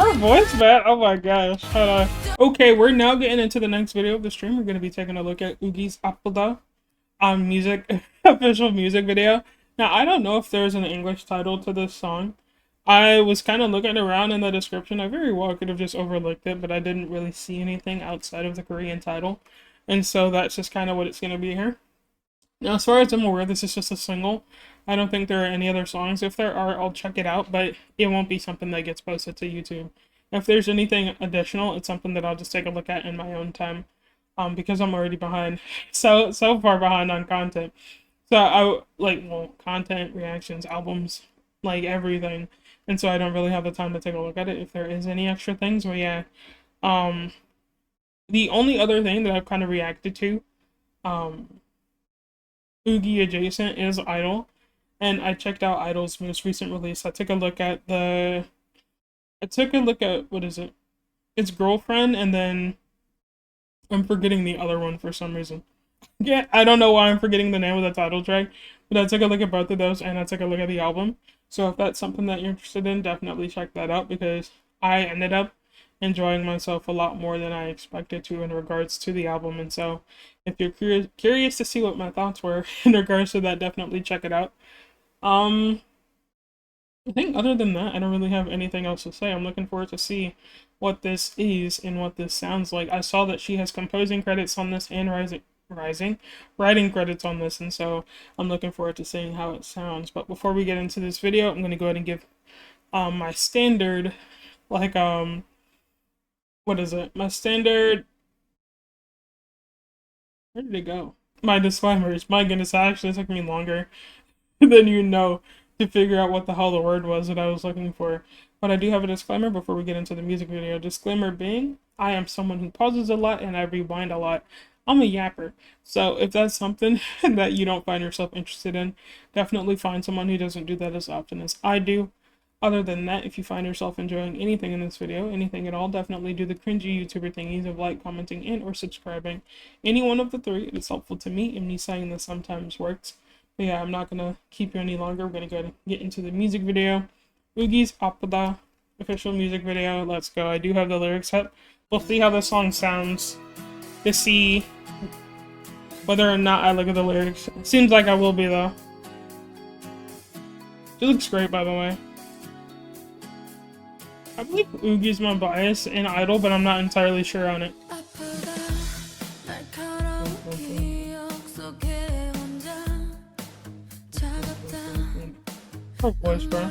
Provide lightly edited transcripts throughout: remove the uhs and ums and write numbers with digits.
Her voice, man. Oh my gosh. Hold on. Okay, we're now getting into the next video of the stream. We're going to be taking a look at YUQI's Apada music, official music video. Now, I don't know if there's an English title to this song. I was kind of looking around in the description. I very well could have just overlooked it, but I didn't really see anything outside of the Korean title. And so that's just kind of what it's going to be here. Now, as far as I'm aware, this is just a single. I don't think there are any other songs. If there are, I'll check it out, but it won't be something that gets posted to YouTube. If there's anything additional, it's something that I'll just take a look at in my own time, because I'm already behind, so far behind on content. So content, reactions, albums, like everything, and so I don't really have the time to take a look at it if there is any extra things. But yeah, the only other thing that I've kind of reacted to, YUQI adjacent, is Idol, and I checked out Idol's most recent release. I took a look at what is it? It's Girlfriend, and then I'm forgetting the other one for some reason. Yeah, I don't know why I'm forgetting the name of the title track, but I took a look at both of those, and I took a look at the album. So if that's something that you're interested in, definitely check that out, because I ended up enjoying myself a lot more than I expected to in regards to the album. And so if you're curious to see what my thoughts were in regards to that, definitely check it out. I think other than that, I don't really have anything else to say. I'm looking forward to see what this is and what this sounds like. I saw that she has composing credits on this and writing credits on this, and so I'm looking forward to seeing how it sounds. But before we get into this video, I'm going to go ahead and give my standard, what is it? My standard, where did it go? My disclaimers. My goodness, that actually took me longer than to figure out what the hell the word was that I was looking for. But I do have a disclaimer before we get into the music video. Disclaimer being, I am someone who pauses a lot and I rewind a lot. I'm a yapper. So if that's something that you don't find yourself interested in, definitely find someone who doesn't do that as often as I do. Other than that, if you find yourself enjoying anything in this video, anything at all, definitely do the cringy YouTuber thingies of like, commenting, and or subscribing. Any one of the three is helpful to me, and me saying this sometimes works. But yeah, I'm not going to keep you any longer. We're going to go ahead and get into the music video. YUQI's Apada official music video. Let's go. I do have the lyrics up. We'll see how the song sounds to see whether or not I look at the lyrics. It seems like I will be, though. She looks great, by the way. I believe YUQI's my bias in Idol, but I'm not entirely sure on it. Her voice, bro.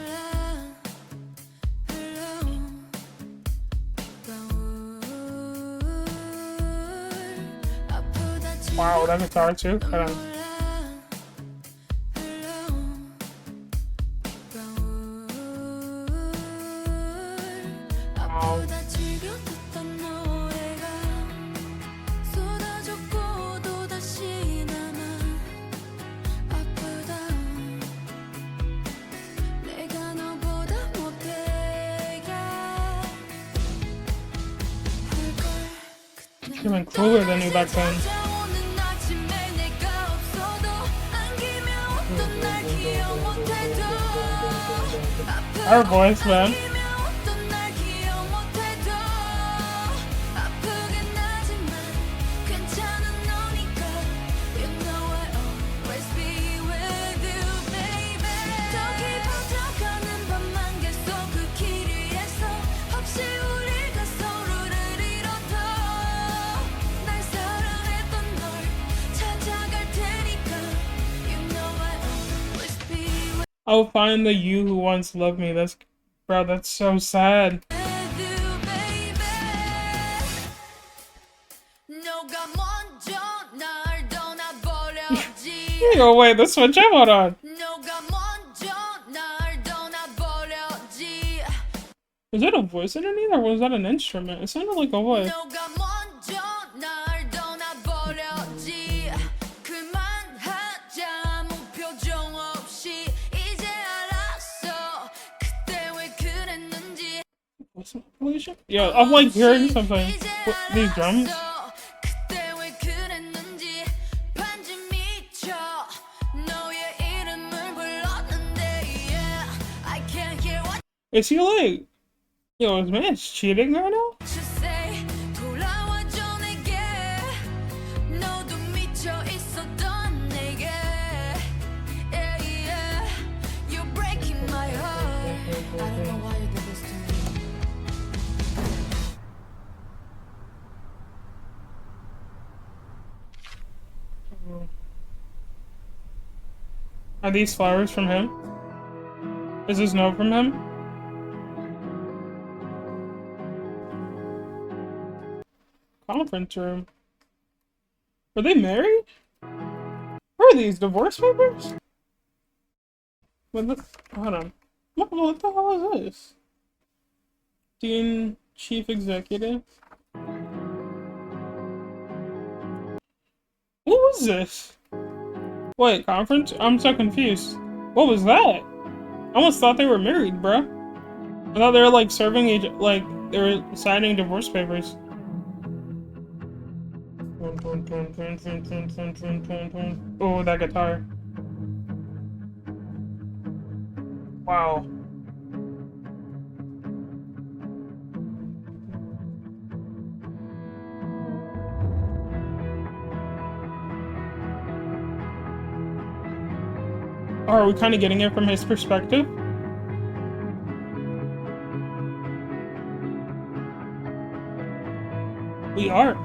Wow, that guitar too? Hold on. Wow. Even cooler than you back then. Our voice, man. I'll find the you who once loved me. Bro, that's so sad. Oh wait, the switch I hold on. Was that a voice underneath, or was that an instrument? It sounded like a voice. Yeah, I'm like hearing something. What, these drums? Is he like Yo, is man cheating right now? Are these flowers from him? Is this note from him? Conference room. Were they married? What are these, divorce papers? Hold on. What the hell is this? Dean, Chief Executive? What was this? Wait, conference? I'm so confused. What was that? I almost thought they were married, bruh. I thought they were like serving like they were signing divorce papers. Oh, that guitar. Wow. Are we kind of getting it from his perspective? We are.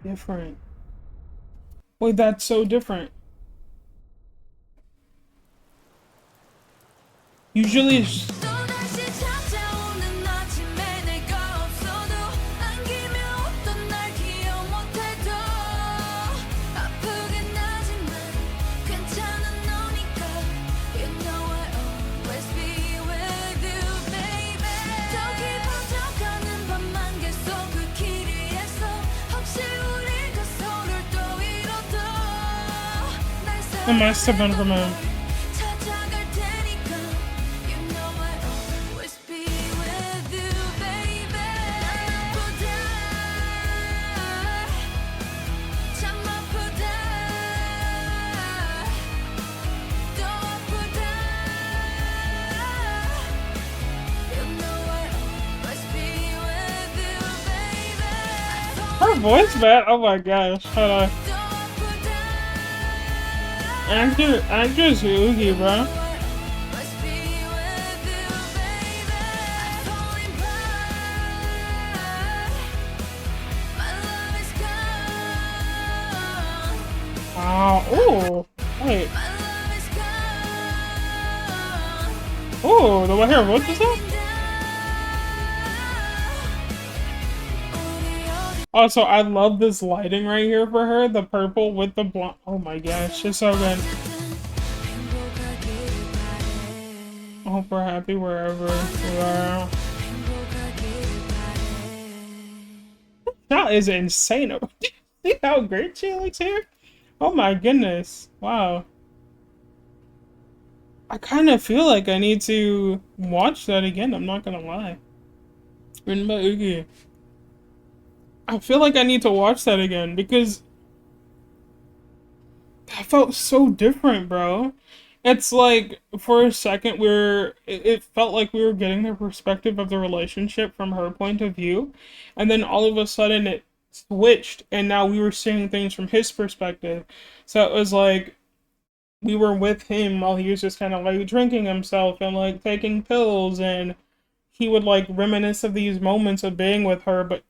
Different. Wait, that's so different. Usually it's... It must have been from him. Her voice, man. Oh my gosh. Hold on. Actress YUQI, bro. Oh, wait. Oh, do I hear what is that? Also, I love this lighting right here for her. The purple with the blonde. Oh my gosh, it's so good. I hope we're happy wherever we are. That is insane. See how great she looks here? Oh my goodness. Wow. I kind of feel like I need to watch that again. I'm not gonna lie. Written by YUQI. I feel like I need to watch that again because that felt so different, bro. It's like for a second it felt like we were getting the perspective of the relationship from her point of view, and then all of a sudden it switched and now we were seeing things from his perspective. So it was like we were with him while he was just kind of like drinking himself and like taking pills, and he would like reminisce of these moments of being with her, but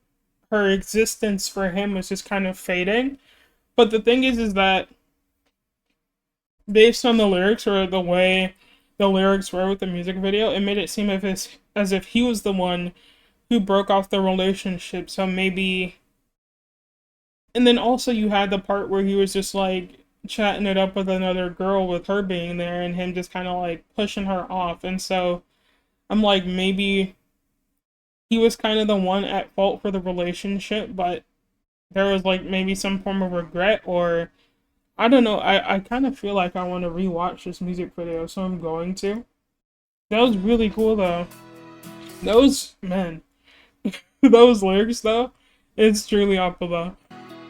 her existence for him was just kind of fading. But the thing is that based on the lyrics or the way the lyrics were with the music video, it made it seem as if he was the one who broke off the relationship. So maybe... And then also you had the part where he was just like chatting it up with another girl with her being there and him just kind of like pushing her off. And so I'm like, maybe he was kind of the one at fault for the relationship, but there was like maybe some form of regret or I don't know. I kind of feel like I want to rewatch this music video, so I'm going to. That was really cool though. Those man, those lyrics though, it's truly awful though.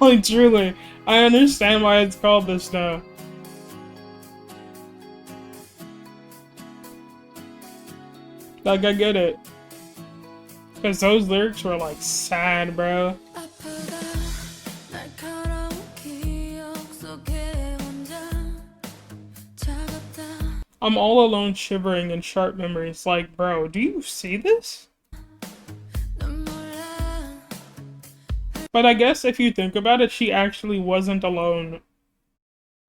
Like truly, I understand why it's called this now. Like I get it, cause those lyrics were like sad, bro. I'm all alone shivering in sharp memories. Like, bro, do you see this? But I guess if you think about it, she actually wasn't alone,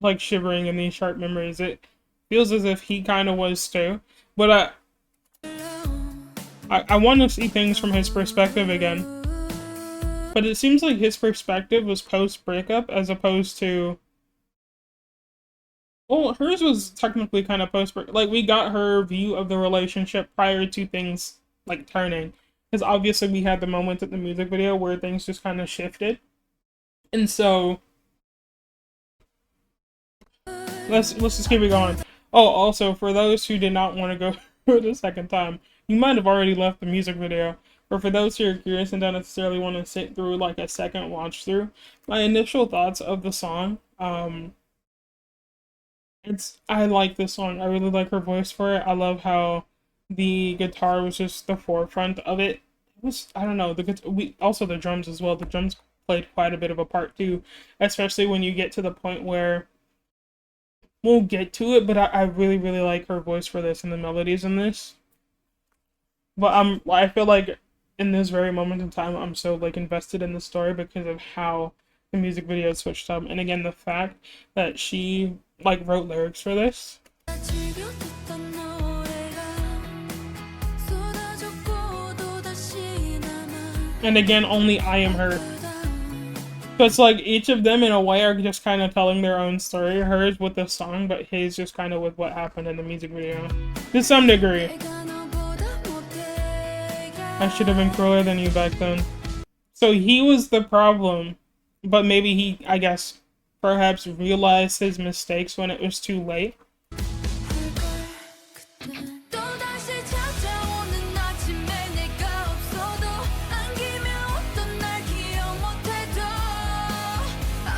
like, shivering in these sharp memories. It feels as if he kind of was too. But I want to see things from his perspective again. But it seems like his perspective was post-breakup as opposed to... Well, hers was technically kind of post-breakup. Like, we got her view of the relationship prior to things, like, turning. Because obviously we had the moment at the music video where things just kind of shifted. And so... Let's just keep it going. Oh, also, for those who did not want to go for the second time, you might have already left the music video. But for those who are curious and don't necessarily want to sit through like a second watch through, my initial thoughts of the song, I like this song. I really like her voice for it. I love how the guitar was just the forefront of it. It was, I don't know, also the drums as well. The drums played quite a bit of a part too, especially when you get to the point where we'll get to it, but I really, really like her voice for this and the melodies in this. But I feel like in this very moment in time, I'm so like invested in the story because of how the music video switched up. And again, the fact that she like wrote lyrics for this. And again, only I am her. So it's like each of them in a way are just kind of telling their own story. Hers with the song, but his just kind of with what happened in the music video. To some degree. I should have been crueler than you back then. So he was the problem. But maybe he, I guess, perhaps realized his mistakes when it was too late.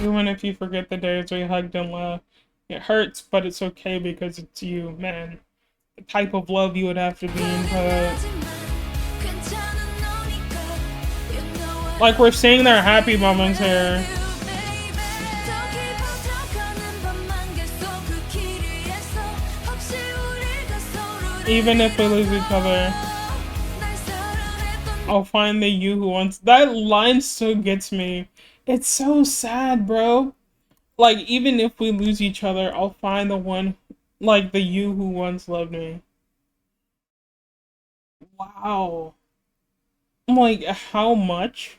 Even if you forget the days we hugged and laughed, it hurts, but it's okay because it's you, man. The type of love you would have to be in. Like, we're seeing their happy moments here. Even if we lose each other, I'll find the you who wants... That line still gets me. It's so sad, bro. Like, even if we lose each other, I'll find the one, like, the you who once loved me. Wow. Like, how much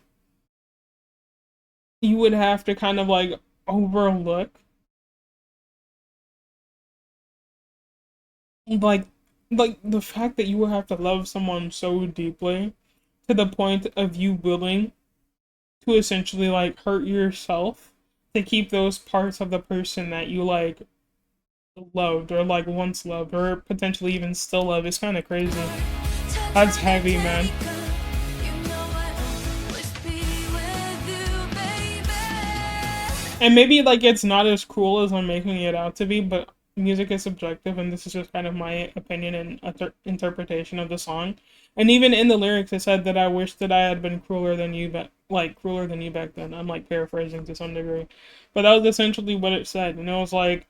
you would have to kind of, like, overlook. Like the fact that you would have to love someone so deeply to the point of you willing to essentially like hurt yourself to keep those parts of the person that you like loved or like once loved or potentially even still love is kind of crazy. That's heavy, man. And maybe like it's not as cruel as I'm making it out to be, but music is subjective, and this is just kind of my opinion and interpretation of the song. And even in the lyrics, it said that I wish that I had been crueler than you, but like crueler than you back then. I'm like paraphrasing to some degree, but that was essentially what it said. And it was like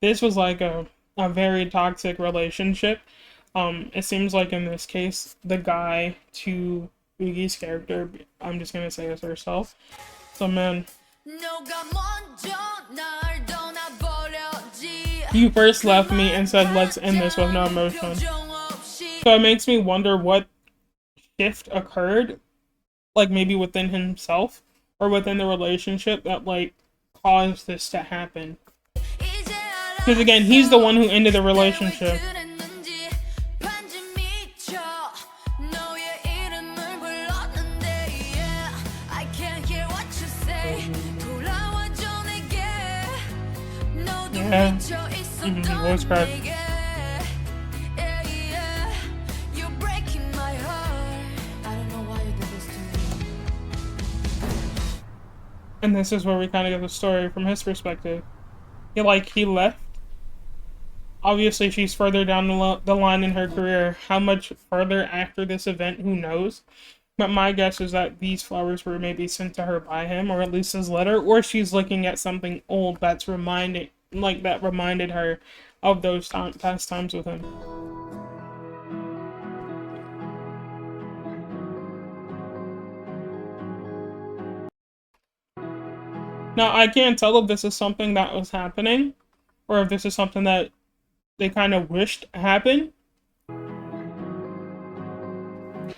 this was like a very toxic relationship. It seems like in this case, the guy to YUQI's character, I'm just gonna say it's herself. So man. You first left me and said, let's end this with no emotion. So it makes me wonder what shift occurred, like maybe within himself or within the relationship that like caused this to happen. Because again, he's the one who ended the relationship. Yeah. Voice crack. And this is where we kind of get the story from his perspective. He left. Obviously, she's further down the line in her career. How much further after this event, who knows? But my guess is that these flowers were maybe sent to her by him, or at least his letter, or she's looking at something old that reminded her of those past times with him. Now, I can't tell if this is something that was happening, or if this is something that they kind of wished happened.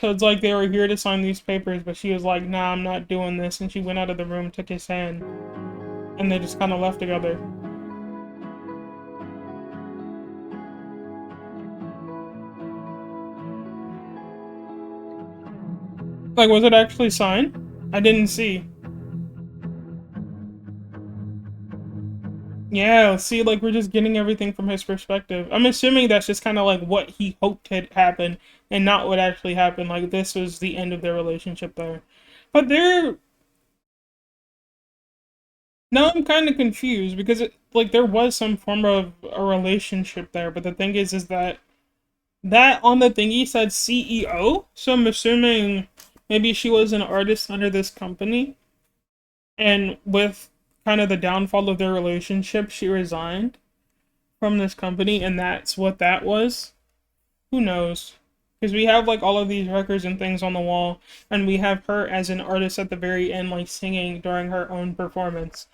So it's like they were here to sign these papers, but she was like, nah, I'm not doing this. And she went out of the room, took his hand, and they just kind of left together. Like, was it actually signed? I didn't see. Yeah, see, like, we're just getting everything from his perspective. I'm assuming that's just kind of like what he hoped had happened and not what actually happened. Like, this was the end of their relationship there. But now I'm kind of confused because, there was some form of a relationship there. But the thing is that on the thingy said CEO. So I'm assuming maybe she was an artist under this company. And with kind of the downfall of their relationship, she resigned from this company, and that's what that was. Who knows? Because we have like all of these records and things on the wall, and we have her as an artist at the very end, like singing during her own performance.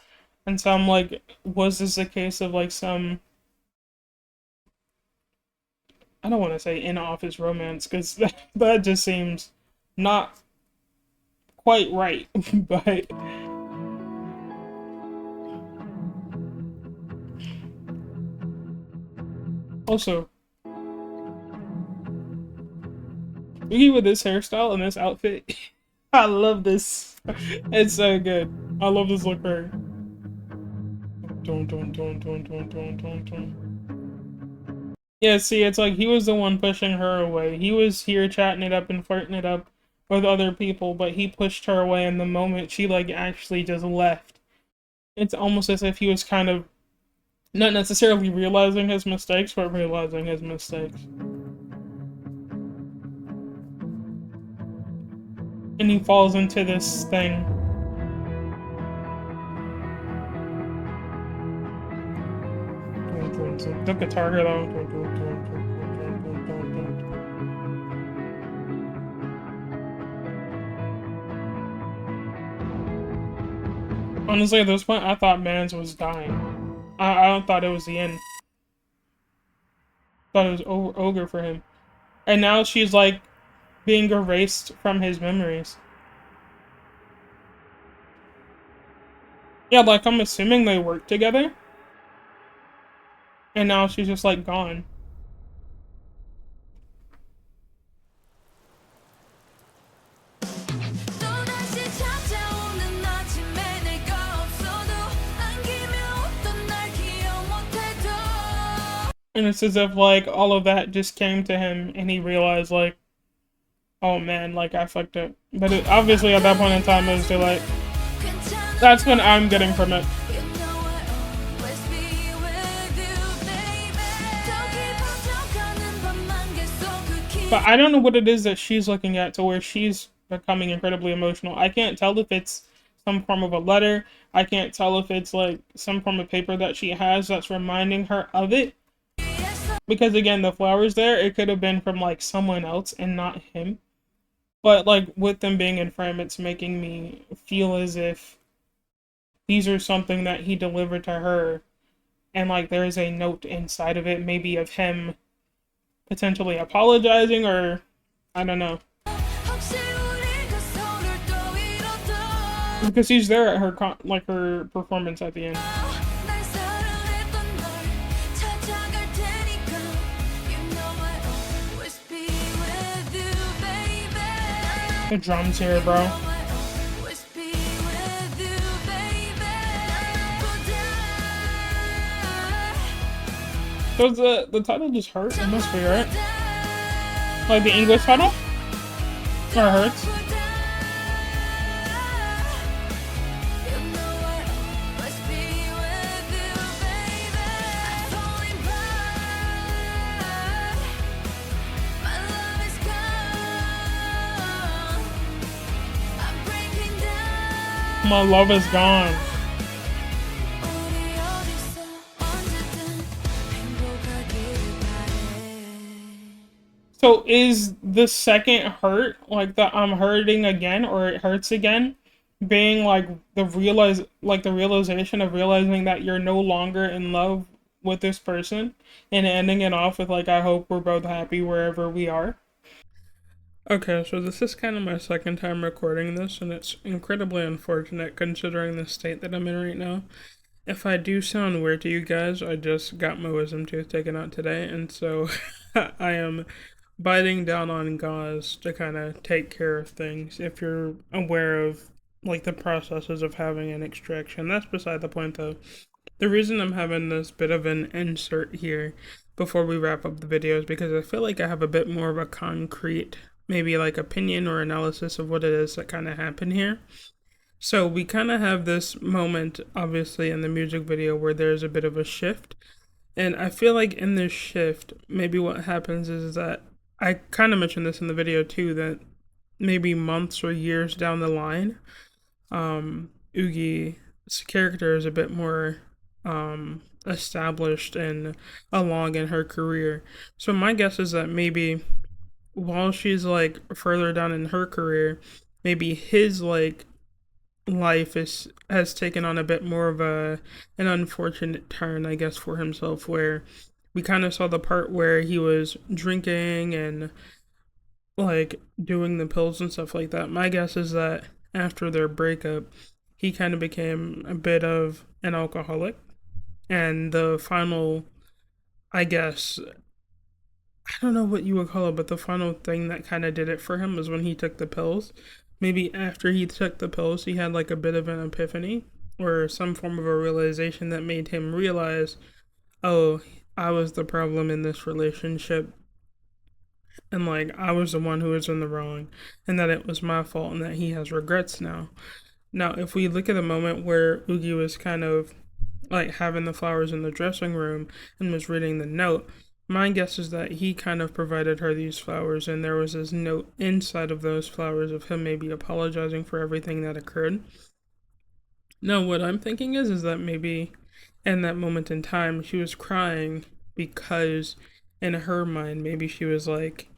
And so I'm like, was this a case of like some, I don't want to say in-office romance, because that just seems not quite right, but also, YUQI with this hairstyle and this outfit, I love this. It's so good. I love this look for her. Yeah, see, it's like he was the one pushing her away. He was here chatting it up and flirting it up with other people, but he pushed her away, and the moment she, like, actually just left, it's almost as if he was kind of not necessarily realizing his mistakes, but realizing his mistakes. And he falls into this thing. The guitar here, though. Honestly, at this point, I thought Mans was dying. I thought it was the end. Thought it was over for him. And now she's, like, being erased from his memories. Yeah, like, I'm assuming they work together. And now she's just, like, gone. And it's as if, like, all of that just came to him, and he realized, like, oh man, like, I fucked up. But obviously, at that point in time, it was too late. That's what I'm getting from it. But I don't know what it is that she's looking at to where she's becoming incredibly emotional. I can't tell if it's some form of a letter. I can't tell if it's, like, some form of paper that she has that's reminding her of it. Because, again, the flowers there, it could have been from, like, someone else and not him. But, like, with them being in frame, it's making me feel as if these are something that he delivered to her. And, like, there is a note inside of it, maybe of him potentially apologizing, or I don't know. Because he's there at her, her performance at the end. The drums here, bro. Does the title just hurt? It must be, right? Like the English title? Or it hurts? My love is gone. So is the second hurt, like the I'm hurting again or it hurts again, being like the realization of realizing that you're no longer in love with this person and ending it off with like I hope we're both happy wherever we are? Okay, so this is kind of my second time recording this, and it's incredibly unfortunate considering the state that I'm in right now. If I do sound weird to you guys, I just got my wisdom tooth taken out today, and so I am biting down on gauze to kind of take care of things. If you're aware of like the processes of having an extraction, that's beside the point though. The reason I'm having this bit of an insert here before we wrap up the video is because I feel like I have a bit more of a concrete, maybe like opinion or analysis of what it is that kind of happened here. So we kind of have this moment, obviously, in the music video where there's a bit of a shift. And I feel like in this shift, maybe what happens is that I kind of mentioned this in the video too, that maybe months or years down the line, Ugi's character is a bit more established and along in her career. So my guess is that maybe while she's like further down in her career, maybe his like life is has taken on a bit more of an unfortunate turn, I guess, for himself, where we kind of saw the part where he was drinking and like doing the pills and stuff like that. My guess is that after their breakup, he kind of became a bit of an alcoholic, and the final, I guess, I don't know what you would call it, but the final thing that kind of did it for him was when he took the pills. Maybe after he took the pills, he had like a bit of an epiphany or some form of a realization that made him realize, oh, I was the problem in this relationship. And like, I was the one who was in the wrong, and that it was my fault, and that he has regrets now. Now, if we look at the moment where Ugi was kind of like having the flowers in the dressing room and was reading the note, my guess is that he kind of provided her these flowers, and there was this note inside of those flowers of him maybe apologizing for everything that occurred. Now, what I'm thinking is that maybe in that moment in time, she was crying because in her mind, maybe she was like,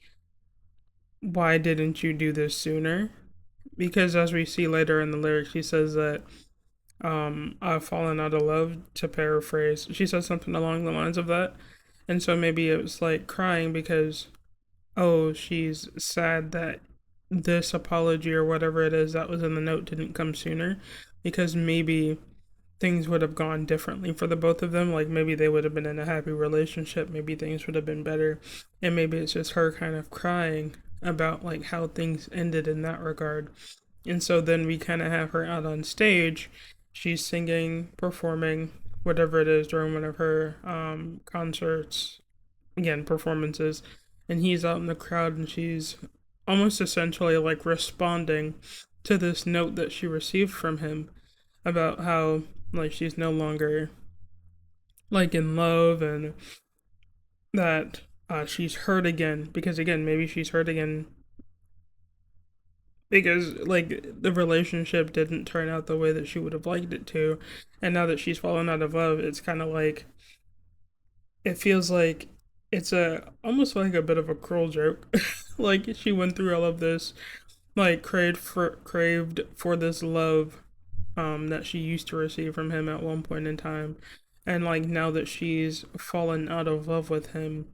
why didn't you do this sooner? Because as we see later in the lyrics, she says that I've fallen out of love, to paraphrase. She says something along the lines of that. And so maybe it was like crying because, oh, she's sad that this apology or whatever it is that was in the note didn't come sooner. Because maybe things would have gone differently for the both of them. Like maybe they would have been in a happy relationship. Maybe things would have been better. And maybe it's just her kind of crying about like how things ended in that regard. And so then we kind of have her out on stage. She's singing, performing, whatever it is during one of her concerts, again, performances. And he's out in the crowd and she's almost essentially like responding to this note that she received from him about how like she's no longer like in love and that she's hurt again because again maybe she's hurt again because like the relationship didn't turn out the way that she would have liked it to, and now that she's fallen out of love, it's kind of like it feels like it's a almost like a bit of a cruel joke. Like she went through all of this, like craved for this love that she used to receive from him at one point in time, and like now that she's fallen out of love with him,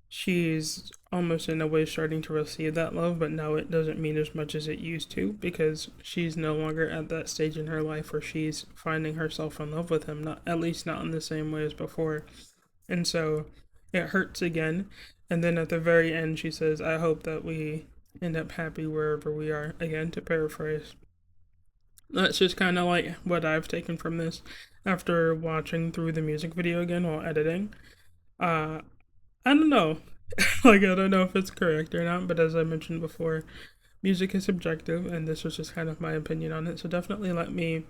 she's almost in a way starting to receive that love, but now it doesn't mean as much as it used to because she's no longer at that stage in her life where she's finding herself in love with him, not at least not in the same way as before. And so it hurts again. And then at the very end, she says, I hope that we end up happy wherever we are, again, to paraphrase. That's just kind of like what I've taken from this after watching through the music video again while editing. Uh, I don't know. Like, I don't know if it's correct or not, but as I mentioned before, music is subjective, and this was just kind of my opinion on it. So definitely let me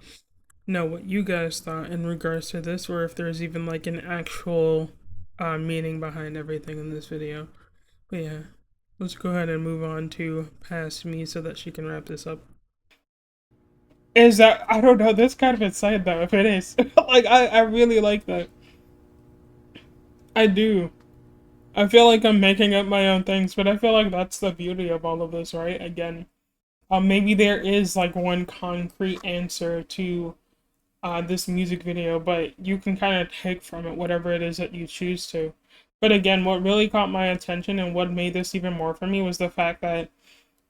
know what you guys thought in regards to this, or if there's even like an actual meaning behind everything in this video. But yeah, let's go ahead and move on to past me so that she can wrap this up. Is that, I don't know, that's kind of insane though, if it is. Like, I really like that. I do. I feel like I'm making up my own things, but I feel like that's the beauty of all of this, right? Again, maybe there is like one concrete answer to this music video, but you can kind of take from it whatever it is that you choose to. But again, what really caught my attention and what made this even more for me was the fact that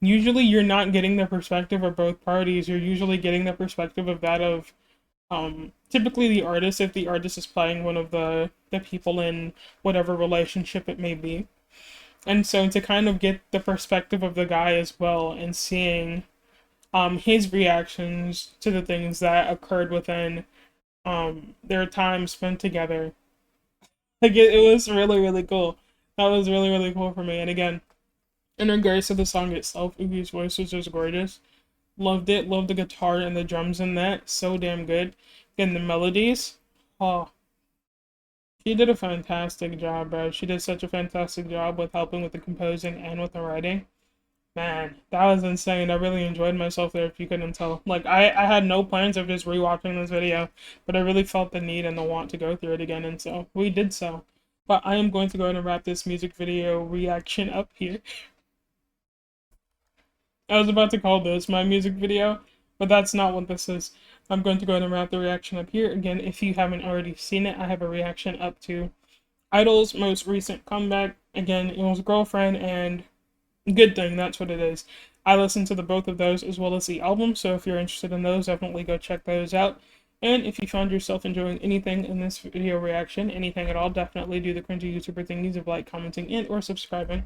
usually you're not getting the perspective of both parties. You're usually getting the perspective of that of typically the artist, if the artist is playing one of the people in whatever relationship it may be. And so to kind of get the perspective of the guy as well and seeing his reactions to the things that occurred within their time spent together. Like it was really, really cool. That was really, really cool for me. And again, in regards to the song itself, Ugi's voice was just gorgeous. Loved it. Loved the guitar and the drums in that. So damn good. And the melodies. Oh, she did a fantastic job, bro. She did such a fantastic job with helping with the composing and with the writing. Man, that was insane. I really enjoyed myself there, if you couldn't tell. Like, I had no plans of just rewatching this video, but I really felt the need and the want to go through it again, and so we did so. But I am going to go ahead and wrap this music video reaction up here. I was about to call this my music video, but that's not what this is. I'm going to go ahead and wrap the reaction up here. Again, if you haven't already seen it, I have a reaction up to Idol's most recent comeback. Again, it was Girlfriend and Good Thing, that's what it is. I listened to the both of those as well as the album, so if you're interested in those, definitely go check those out. And if you found yourself enjoying anything in this video reaction, anything at all, definitely do the cringy YouTuber thingies of like, commenting, and or subscribing.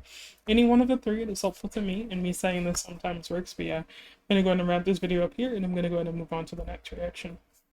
Any one of the three, it is helpful to me, and me saying this sometimes works, but yeah, I'm going to go ahead and wrap this video up here, and I'm going to go ahead and move on to the next reaction.